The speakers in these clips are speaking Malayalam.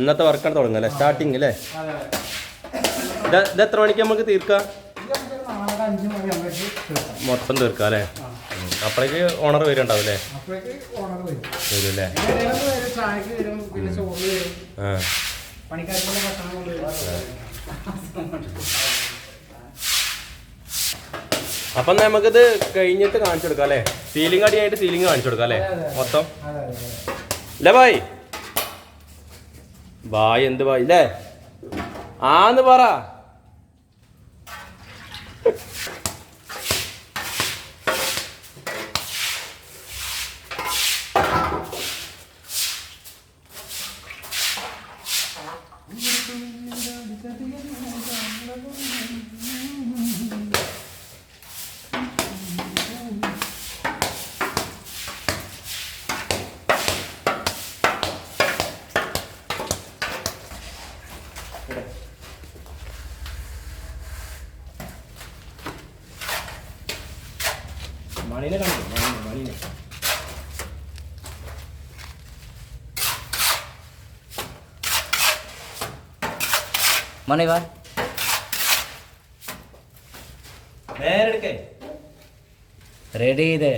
ഇന്നത്തെ വർക്കാണ് തുടങ്ങുക അല്ലേ? സ്റ്റാർട്ടിങ് അല്ലേ? ഇത് എത്ര മണിക്ക് നമുക്ക് തീർക്കാം? മൊത്തം തീർക്കാം അല്ലേ? അപ്പോഴേക്ക് ഓണർ വരുന്നുണ്ടാവും അല്ലേ? വരും അല്ലേ? അപ്പം നമുക്കിത് കഴിഞ്ഞിട്ട് കാണിച്ചു കൊടുക്കാം അല്ലേ? സീലിംഗ് അടിയായിട്ട് സീലിംഗ് കാണിച്ചു കൊടുക്കാം അല്ലേ? മൊത്തം അല്ലേ ബായ്? ബായ് എന്ത് ബായ് അല്ലേ? ആന്ന് പറ. മണീനെ കാണിക്കും. മണീനെ മണി വാ നേരെ എടുക്കേ. റെഡി ചെയ്തേ.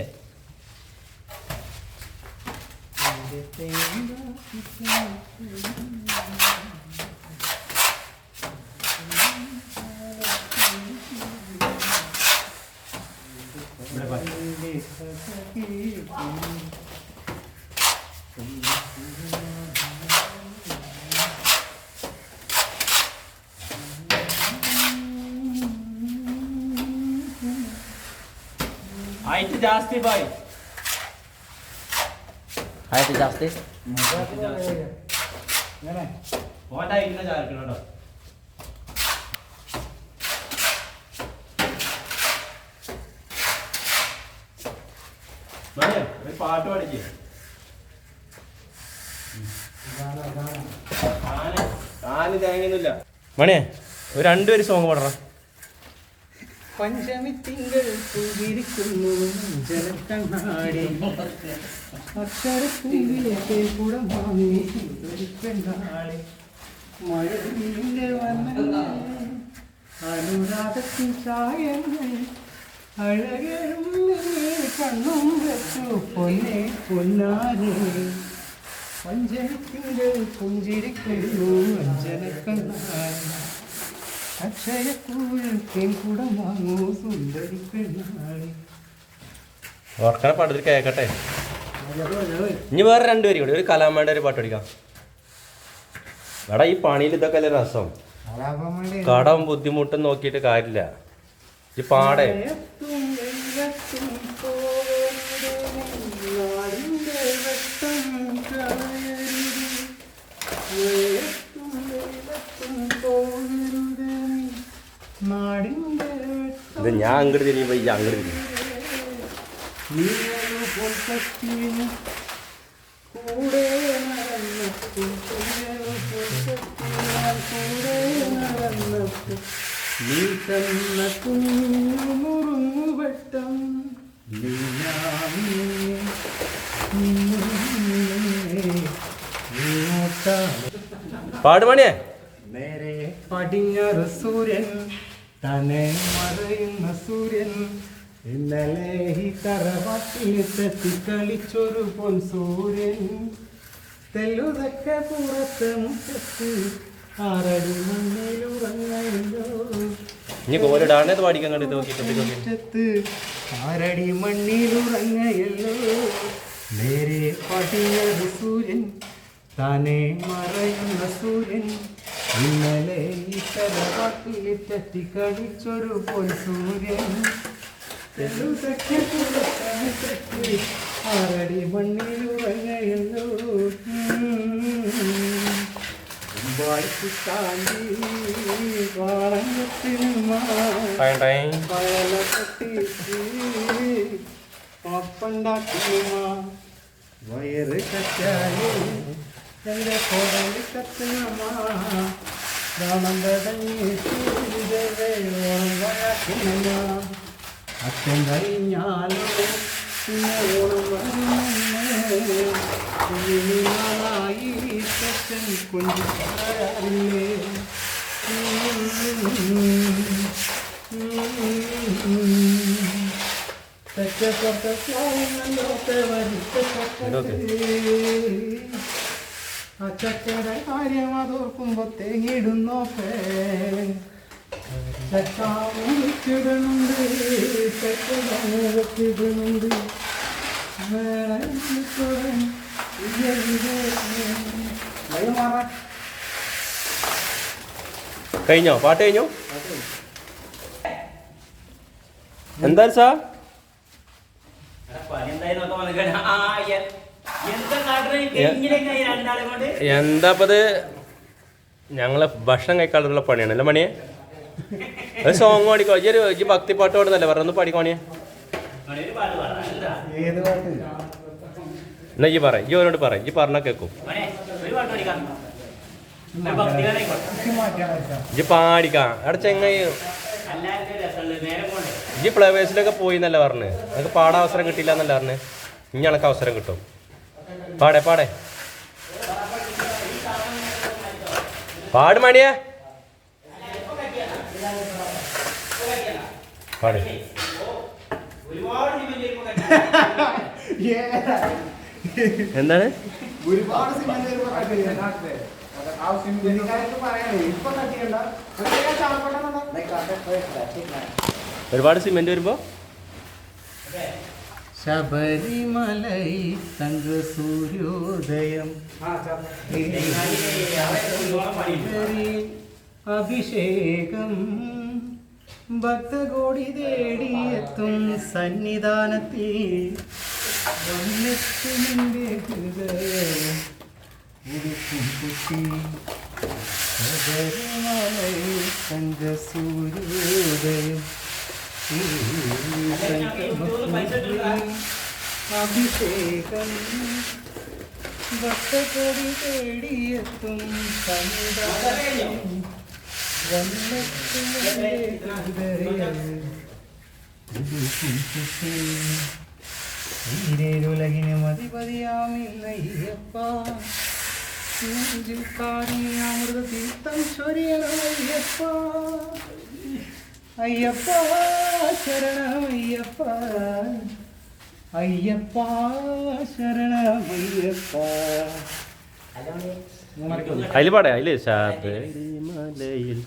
ഹൈറ്റ് ജാസ്തി ബായ്. ഹൈറ്റ് ജാസ്തി ഓൻ്റെ ഹൈറ്റിനെ ചാരിക്കണം കേട്ടോ. ഒരു പാട്ട് പാടിക്കേ. കാല് തേങ്ങയൊന്നുമില്ല. മണിയെ ഒരു രണ്ടുപേര് സോങ് പാടറ. പഞ്ചമി തിങ്കൾ പൂവിരിക്കുന്നു ജലക്കണ്ണാടി അക്ഷരപ്പൂവിലേക്ക് കുടം വാങ്ങി പെണ്ണാളി മഴവില്ലിന്റെ വന്ന അനുരാഗത്തിൻ ചായങ്ങൾ അഴകരും കണ്ണും വെച്ചു പൊന്നെ പൊന്നാരെ പഞ്ചമി തിങ്കൾ പുഞ്ചിരിക്കുന്നു ജലക്കണ്ണാടി ഓർക്കണ പാട്ട് കേക്കട്ടെ. ഇനി വേറെ രണ്ടുപേരും കൂടി ഒരു കലാമേണ്ട ഒരു പാട്ട് പഠിക്കാം. എടാ ഈ പണിയിൽ ഇതൊക്കെ അല്ലേ രസം. കടം ബുദ്ധിമുട്ടും നോക്കിയിട്ട് കാര്യമില്ല. ഈ പാടേ ഇത് ഞാൻ അങ്ങോട്ട് തിരിയുമ്പോ ഈ അങ്ങോട്ട് തിരിയും. നീ തന്ന കുഞ്ഞുമുറുവട്ടം പാടുമണിയെ നേരെ പടിഞ്ഞാറ് സൂര്യൻ തന്നെ മറയുന്ന സൂര്യൻ ഇന്നലെ ഈ തറവാട്ടിൽ തെത്തി കളിച്ചൊരു പൊൻ സൂര്യൻ തെല്ലുതൊക്കെ പുറത്ത് മുറ്റത്ത് ആറടി മണ്ണിലുറങ്ങല്ലോ. ഇനി കോലിടാണത് പാടിക്കാൻ കണ്ടത് നോക്കിയിട്ട് ആറടി മണ്ണിലുറങ്ങയല്ലോ. നേരെ പടിഞ്ഞാറ് സൂര്യൻ താനെ മറയുന്ന സൂര്യൻ ഇന്നലെ ഈ തറവാട്ടിൽ തെറ്റി കളിച്ചൊരു പൊൻ സൂര്യൻ ആറടി മണ്ണിലുറങ്ങയല്ലോ. വായിച്ചു താണ്ടി വാളങ്ങത്തിനുമ്മ വയല കട്ടിച്ച് പാപ്പണ്ടാക്കുമ്മ വയറ് കച്ചായി എന്റെ കോടലി കത്തുന്നമ്മ രാമം തടഞ്ഞി ഓണം വഴക്കുന്നമ്മ അച്ഛൻ കഴിഞ്ഞാലും പിന്നെ ഓണം വന്നേ കുഞ്ഞിനായി തെറ്റൻ കൊഞ്ചു പറയാറില്ലേ ആ ചക്കര കാര്യം അതോർക്കുമ്പോ തേങ്ങിടുന്നോപ്പേ ചക്കാമുറിച്ചിടുന്നുണ്ട് ചക്കിടുന്നുണ്ട് കഴിഞ്ഞോ? പാട്ട് കഴിഞ്ഞോ? എന്താ സാ എന്താപ്പത്? ഞങ്ങളെ ഭക്ഷണം കഴിക്കാനുള്ള പണിയാണ് അല്ലേ മണിയെ? ഒരു സോങ് പാടിക്കോ. ഈ ഭക്തി പാട്ട് പാടുന്നല്ലേ പറഞ്ഞൊന്ന് പാടിക്കോണിയെ. എന്നാ ഈ പറ, ഈ ഓനോട് പറ, ഈ പറഞ്ഞാ കേക്കും. ഈ പാടിക്കാ അവിടെ ചെങ്ങായി. ഈ ഫ്ലവേഴ്സിലൊക്കെ പോയി എന്നല്ല പറഞ്ഞ്. നമുക്ക് പാടാൻ അവസരം കിട്ടില്ല എന്നല്ല പറഞ്ഞ്. ഇനി എനക്ക് അവസരം കിട്ടും. പാടേ പാടേ പാട് മണിയെ പാട്. എന്താണ്? ഒരുപാട് ഒരുപാട് സിമെന്റ് വരുമ്പോ ശബരിമലൈ തങ്ക സൂര്യോദയം അഭിഷേകം ഭക്തകോടി തേടിയെത്തും സന്നിധാനത്തിൽ വന്നെത്തുമെന്റെ ഹൃദയം ഉടുക്കും കുട്ടി ശബരിമലൈ തങ്ക സൂര്യോദയം അഭിഷേകം ഭക്തകോടി തേടിയെത്തും സന്നിധാനം ഈരേരുലകിന് മതിപതിയാമില്ലയ്യപ്പ അമൃത തീർത്ഥം ചൊരിയണമയ്യപ്പ അയ്യപ്പ ശരണമയ്യപ്പ അയ്യപ്പ ശരണമയ്യപ്പ. അതില് പാടേ അതില് ശബരിമലയിൽ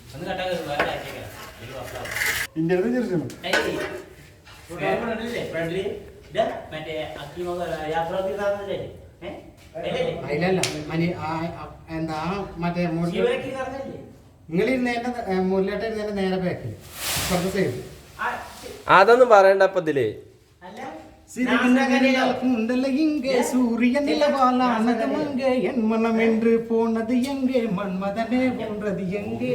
എന്താ മറ്റേ നിങ്ങളിരുന്ന മുരളിയേട്ട ഇരുന്നതിന്റെ നേരെ ബാക്കിൽ ഇപ്പുറത്തെ സൈഡ് അതൊന്നും പറയണ്ട. അപ്പൊ ഇതില് சூரியன் என் மனம் என்று போனது எங்கே மன்மதனே போன்றது எங்கே